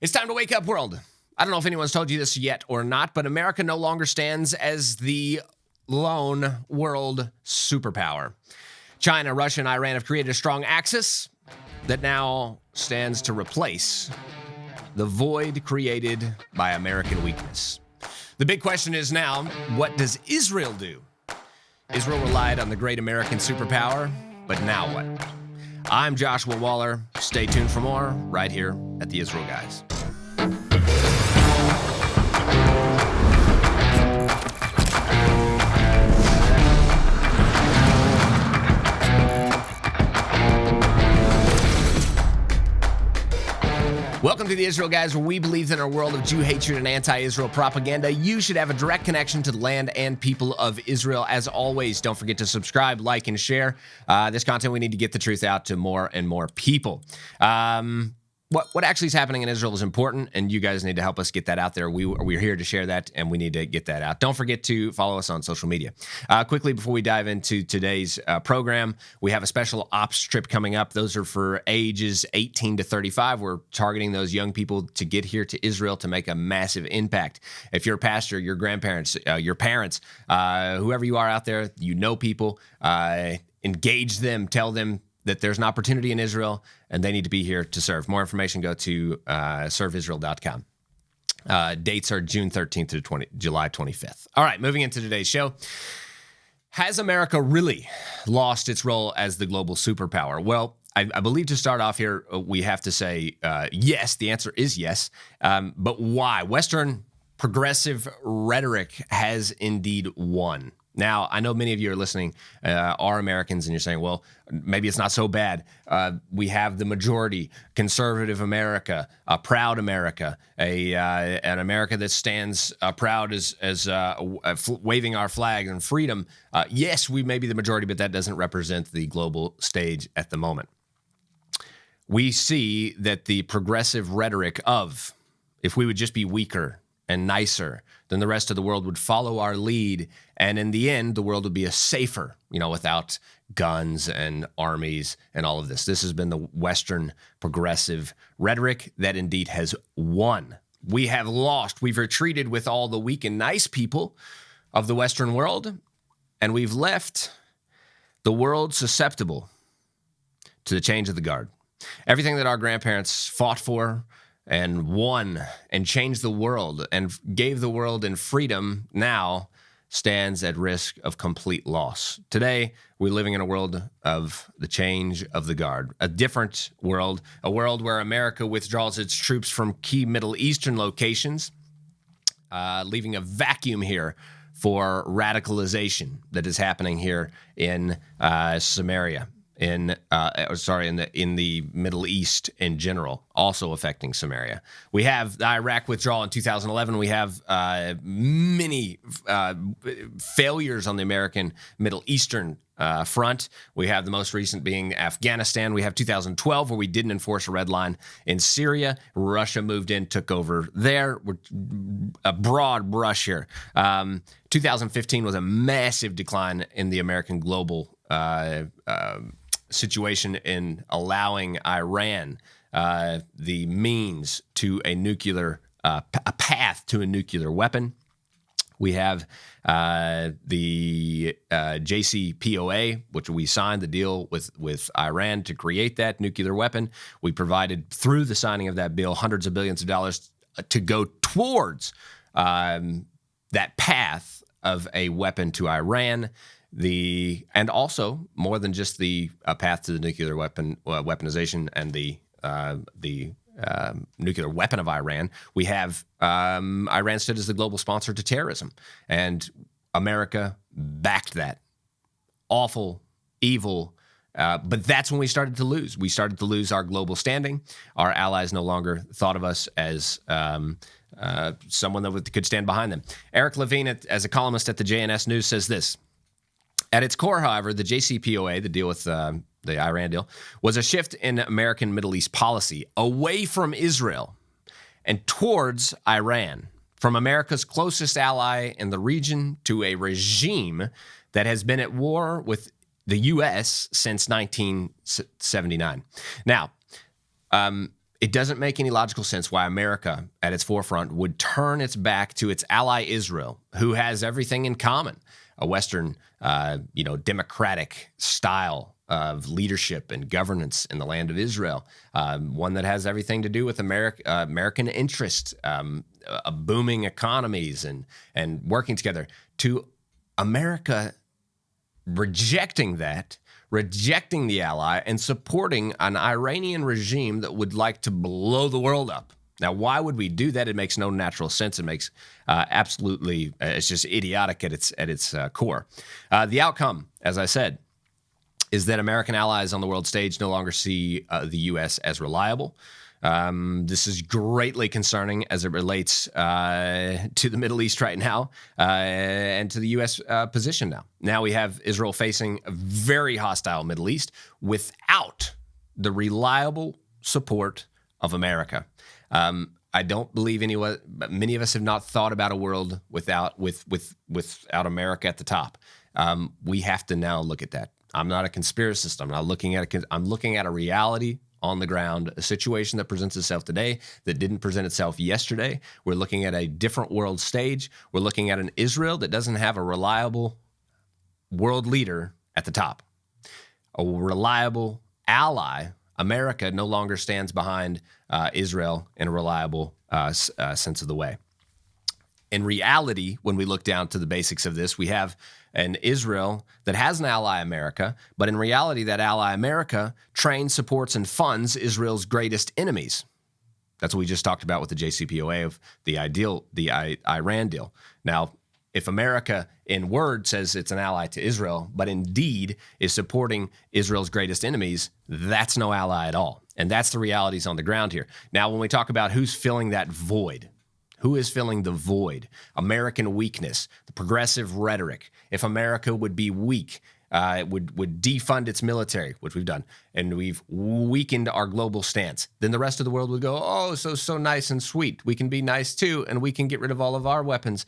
It's time to wake up, world. I don't know if anyone's told you this yet or not, but America no longer stands as the lone world superpower. China, Russia, and Iran have created a strong axis that now stands to replace the void created by American weakness. The big question is now, what does Israel do? Israel relied on the great American superpower, but now what? I'm Joshua Waller. Stay tuned for more right here at the Israel Guys. Welcome to the Israel Guys, where we believe that in a world of Jew hatred and anti-Israel propaganda, you should have a direct connection to the land and people of Israel. As always, don't forget to subscribe, like, and share this content. We need to get the truth out to more and more people. What actually is happening in Israel is important, and you guys need to help us get that out there. We're here to share that, and we need to get that out. Don't forget to follow us on social media. Quickly, before we dive into today's program, we have a special ops trip coming up. Those are for ages 18 to 35. We're targeting those young people to get here to Israel to make a massive impact. If you're a pastor, your grandparents, your parents, whoever you are out there, you know people, engage them, tell them that there's an opportunity in Israel and they need to be here to serve. More information, go to serveisrael.com. Dates are June 13th to July 25th. All right, moving into today's show. Has America really lost its role as the global superpower? Well, I believe to start off here, we have to say yes. The answer is yes. But why? Western progressive rhetoric has indeed won. Now, I know many of you are listening, are Americans, and you're saying, well, maybe it's not so bad. We have the majority, conservative America, a proud America, an America that stands proud as waving our flag and freedom. Yes, we may be the majority, but that doesn't represent the global stage at the moment. We see that the progressive rhetoric of, if we would just be weaker and nicer, then the rest of the world would follow our lead. And in the end, the world would be a safer, without guns and armies and all of this. This has been the Western progressive rhetoric that indeed has won. We have lost. We've retreated with all the weak and nice people of the Western world, and we've left the world susceptible to the change of the guard. Everything that our grandparents fought for and won and changed the world and gave the world in freedom now stands at risk of complete loss. Today, we're living in a world of the change of the guard, a different world, a world where America withdraws its troops from key Middle Eastern locations, leaving a vacuum here for radicalization that is happening here in Samaria. In the Middle East in general, also affecting Samaria. We have the Iraq withdrawal in 2011. We have many failures on the American Middle Eastern front. We have the most recent being Afghanistan. We have 2012, where we didn't enforce a red line in Syria. Russia moved in, took over there. A broad brush here. 2015 was a massive decline in the American global situation in allowing Iran the means to a nuclear, a path to a nuclear weapon. We have the JCPOA, which we signed the deal with Iran to create that nuclear weapon. We provided, through the signing of that bill, hundreds of billions of dollars to go towards that path of a weapon to Iran. And also, more than just the path to the nuclear weaponization and the nuclear weapon of Iran, we have Iran stood as the global sponsor to terrorism, and America backed that. Awful, evil, but that's when we started to lose. We started to lose our global standing. Our allies no longer thought of us as someone that could stand behind them. Eric Levine, as a columnist at the JNS News, says this. At its core, however, the JCPOA, the deal with the Iran deal, was a shift in American Middle East policy away from Israel and towards Iran, from America's closest ally in the region to a regime that has been at war with the U.S. since 1979. Now, it doesn't make any logical sense why America, at its forefront, would turn its back to its ally Israel, who has everything in common: a Western, democratic style of leadership and governance in the land of Israel, one that has everything to do with American interest, booming economies, and working together. To America rejecting that, rejecting the ally, and supporting an Iranian regime that would like to blow the world up. Now, why would we do that? It makes no natural sense. It makes it's just idiotic at its core. The outcome, as I said, is that American allies on the world stage no longer see the U.S. as reliable. This is greatly concerning as it relates to the Middle East right now, and to the U.S. Position now. Now we have Israel facing a very hostile Middle East without the reliable support of America. I don't believe many of us have not thought about a world without America at the top. We have to now look at that. I'm not a conspiracist. I'm looking at a reality on the ground, a situation that presents itself today that didn't present itself yesterday. We're looking at a different world stage. We're looking at an Israel that doesn't have a reliable world leader at the top. A reliable ally, America, no longer stands behind Israel in a reliable sense of the way. In reality, when we look down to the basics of this, we have an Israel that has an ally, America, but in reality, that ally, America, trains, supports, and funds Israel's greatest enemies. That's what we just talked about with the JCPOA of the Iran deal. Now, if America in word says it's an ally to Israel, but indeed is supporting Israel's greatest enemies, that's no ally at all. And that's the realities on the ground here. Now, when we talk about who's filling that void, who is filling the void? American weakness, the progressive rhetoric. If America would be weak, it would defund its military, which we've done, and we've weakened our global stance, then the rest of the world would go, oh, so nice and sweet. We can be nice too, and we can get rid of all of our weapons.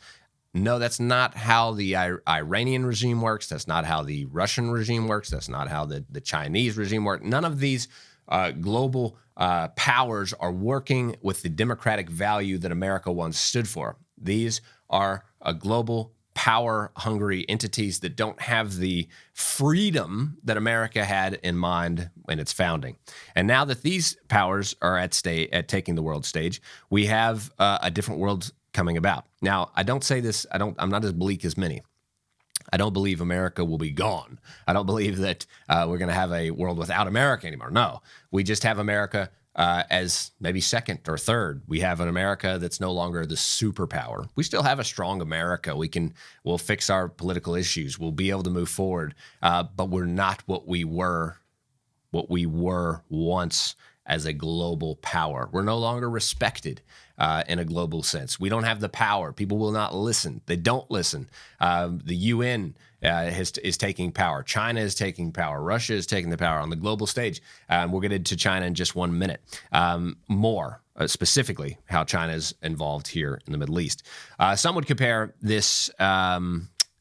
No, that's not how the Iranian regime works. That's not how the Russian regime works. That's not how the Chinese regime works. None of these global powers are working with the democratic value that America once stood for. These are global power-hungry entities that don't have the freedom that America had in mind in its founding. And now that these powers are at taking the world stage, we have a different world coming about. Now, I don't say this, I'm not as bleak as many. I don't believe America will be gone. I don't believe that we're going to have a world without America anymore. No, we just have America as maybe second or third. We have an America that's no longer the superpower. We still have a strong America. We'll fix our political issues. We'll be able to move forward. But we're not what we were once as a global power. We're no longer respected in a global sense. We don't have the power. People will not listen. They don't listen. The UN is taking power. China is taking power. Russia is taking the power on the global stage. We'll get into China in just 1 minute. More specifically, how China is involved here in the Middle East. Some would compare this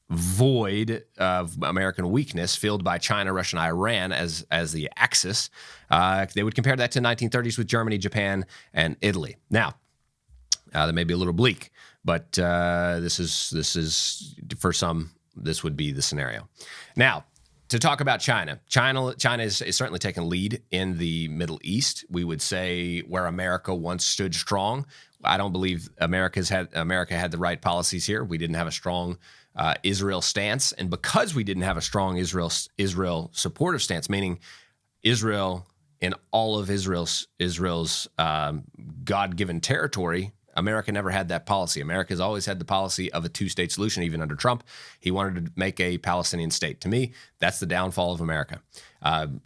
void of American weakness filled by China, Russia, and Iran as the axis. They would compare that to 1930s with Germany, Japan, and Italy. Now, that may be a little bleak, but this is for some, this would be the scenario. Now, to talk about China is certainly taking lead in the Middle East. We would say where America once stood strong. I don't believe America had the right policies here. We didn't have a strong Israel stance, and because we didn't have a strong Israel supportive stance, meaning Israel in all of Israel's God-given territory, America never had that policy. America's always had the policy of a two-state solution. Even under Trump, he wanted to make a Palestinian state. To me, that's the downfall of America.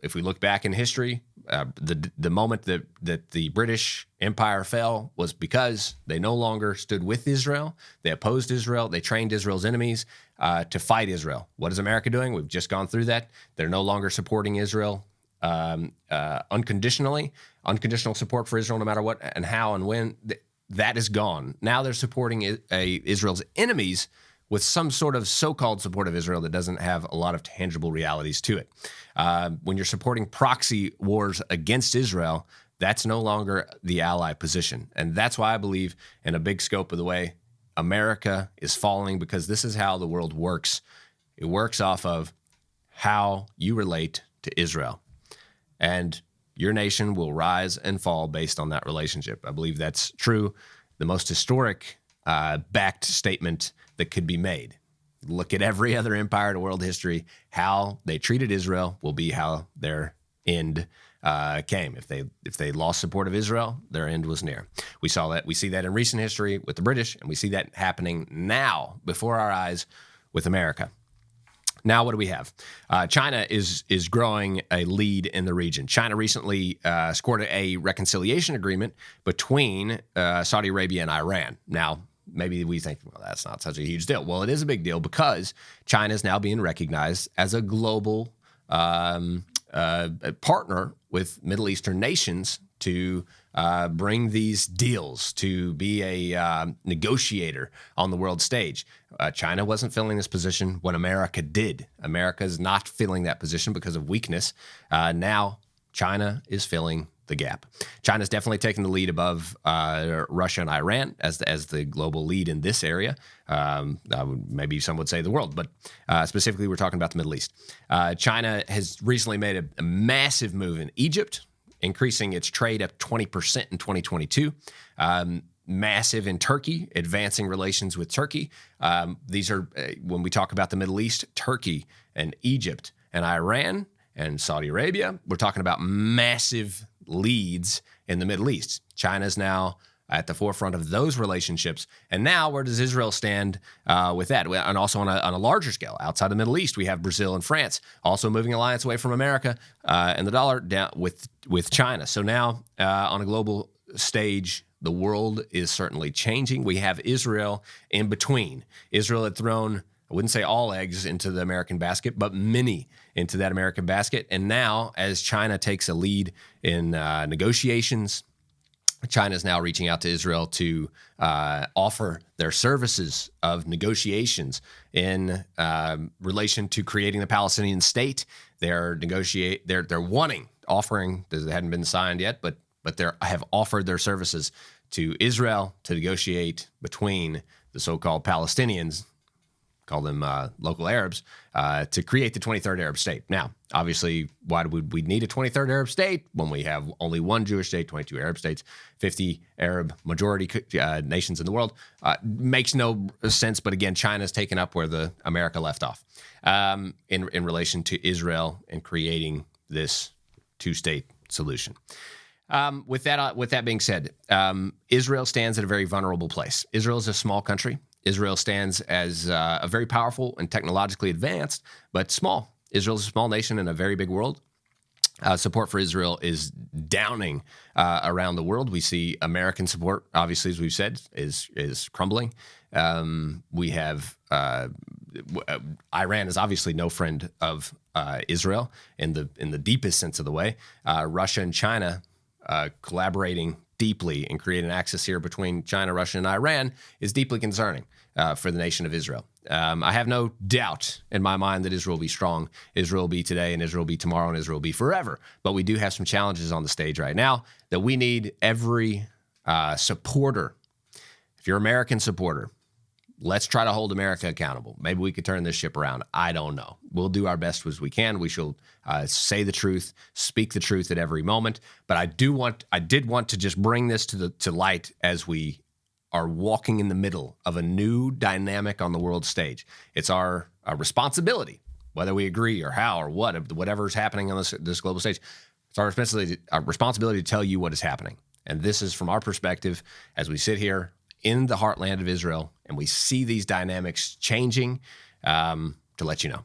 If we look back in history, the moment that the British Empire fell was because they no longer stood with Israel. They opposed Israel. They trained Israel's enemies to fight Israel. What is America doing? We've just gone through that. They're no longer supporting Israel unconditionally. Unconditional support for Israel, no matter what and how and when. That is gone. Now they're supporting Israel's enemies with some sort of so-called support of Israel that doesn't have a lot of tangible realities to it. When you're supporting proxy wars against Israel, That's no longer the ally position. And that's why I believe in a big scope of the way America is falling, because this is how the world works. It works off of how you relate to Israel. And your nation will rise and fall based on that relationship. I believe that's true. The most historic backed statement that could be made. Look at every other empire in world history. How they treated Israel will be how their end came. If they lost support of Israel, their end was near. We saw that. We see that in recent history with the British, and we see that happening now before our eyes with America. Now, what do we have? China is growing a lead in the region. China recently scored a reconciliation agreement between Saudi Arabia and Iran. Now, maybe we think, well, that's not such a huge deal. Well, it is a big deal because China is now being recognized as a global partner with Middle Eastern nations to bring these deals, to be a negotiator on the world stage. China wasn't filling this position when America did. America is not filling that position because of weakness. Now China is filling the gap. China's definitely taken the lead above Russia and Iran as the global lead in this area. Maybe some would say the world, but specifically we're talking about the Middle East. China has recently made a massive move in Egypt, increasing its trade up 20% in 2022. Massive in Turkey, advancing relations with Turkey. These are, when we talk about the Middle East, Turkey and Egypt and Iran and Saudi Arabia, we're talking about massive leads in the Middle East. China's now at the forefront of those relationships. And now, where does Israel stand with that? And also on a larger scale, outside the Middle East, we have Brazil and France also moving alliance away from America and the dollar down with China. So now on a global stage, the world is certainly changing. We have Israel in between. Israel had thrown, I wouldn't say all eggs into the American basket, but many into that American basket. And now, as China takes a lead in negotiations, China is now reaching out to Israel to offer their services of negotiations in relation to creating the Palestinian state. They're offering, it hadn't been signed yet, but they have offered their services to Israel to negotiate between the so-called Palestinians, call them local Arabs, to create the 23rd Arab state. Now, obviously, why would we need a 23rd Arab state when we have only one Jewish state, 22 Arab states, 50 Arab majority nations in the world? Makes no sense. But again, China's taken up where the America left off in relation to Israel and creating this two-state solution. With that being said, Israel stands at a very vulnerable place. Israel is a small country. Israel stands as a very powerful and technologically advanced, but small. Israel is a small nation in a very big world. Support for Israel is downing around the world. We see American support, obviously, as we've said, is crumbling. We have Iran is obviously no friend of Israel in the deepest sense of the way. Russia and China collaborating deeply and creating access here between China, Russia, and Iran is deeply concerning for the nation of Israel. I have no doubt in my mind that Israel will be strong. Israel will be today, and Israel will be tomorrow, and Israel will be forever. But we do have some challenges on the stage right now that we need every supporter. If you're an American supporter, let's try to hold America accountable. Maybe we could turn this ship around. I don't know. We'll do our best as we can. We shall say the truth, speak the truth at every moment. But I did want to just bring this to light as we are walking in the middle of a new dynamic on the world stage. It's our responsibility, whether we agree or how or whatever is happening on this global stage. It's our responsibility to tell you what is happening. And this is from our perspective as we sit here in the heartland of Israel, and we see these dynamics changing, to let you know.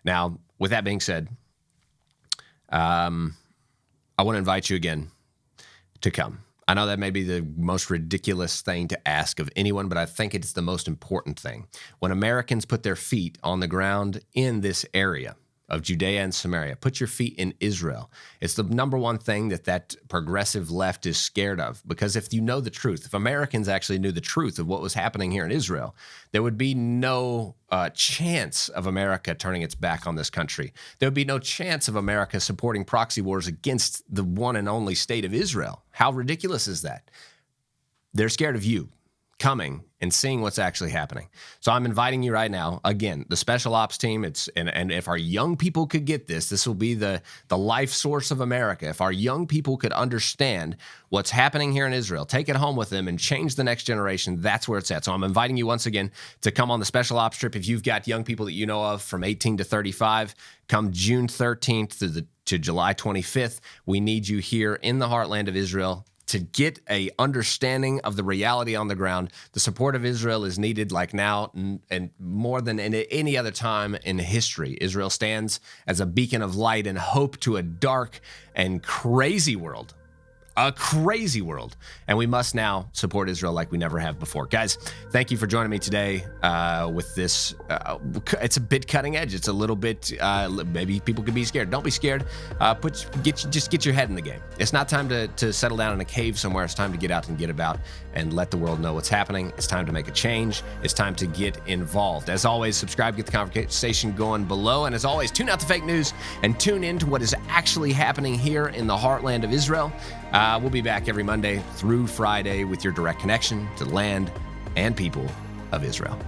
Now, with that being said, I want to invite you again to come. I know that may be the most ridiculous thing to ask of anyone, but I think it's the most important thing. When Americans put their feet on the ground in this area, of Judea and Samaria. Put your feet in Israel. It's the number one thing that progressive left is scared of, because if you know the truth, if Americans actually knew the truth of what was happening here in Israel, there would be no chance of America turning its back on this country. There would be no chance of America supporting proxy wars against the one and only state of Israel. How ridiculous is that? They're scared of you coming and seeing what's actually happening. So I'm inviting you right now, again, the special ops team, and if our young people could get this will be the life source of America. If our young people could understand what's happening here in Israel, take it home with them and change the next generation, that's where it's at. So I'm inviting you once again to come on the special ops trip. If you've got young people that you know of from 18 to 35, come June 13th to July 25th. We need you here in the heartland of Israel to get a understanding of the reality on the ground. The support of Israel is needed like now and more than any other time in history. Israel stands as a beacon of light and hope to a dark and crazy world. A crazy world. And we must now support Israel like we never have before. Guys, thank you for joining me today with this. It's a bit cutting edge. It's a little bit, maybe people could be scared. Don't be scared. Just get your head in the game. It's not time to settle down in a cave somewhere. It's time to get out and get about and let the world know what's happening. It's time to make a change. It's time to get involved. As always, subscribe, get the conversation going below. And as always, tune out the fake news and tune in to what is actually happening here in the heartland of Israel. We'll be back every Monday through Friday with your direct connection to the land and people of Israel.